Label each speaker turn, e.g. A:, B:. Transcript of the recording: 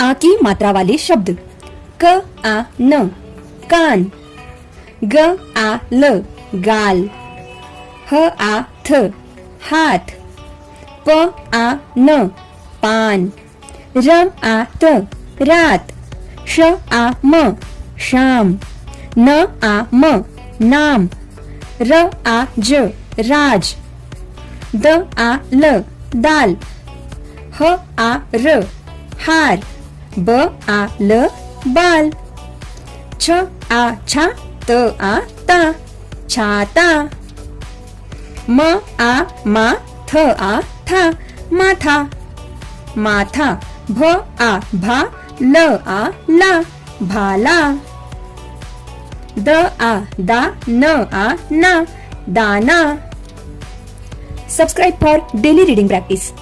A: आ की मात्रा वाले शब्द। क आ न कान, ग आ ल गाल, ह आ थ हाथ, प आ न पान, र आ त रात, श आ म शाम, न आ म नाम, र आ ज राज, द आ ल दाल, ह आ र हार, ब आ ल बाल, छ आ छा त आ ता छाता, म आ मा थ आ था माथा माथा, भ आ भा ल आ ला भाला, द आ दा न आ ना दाना. Subscribe for daily reading practice.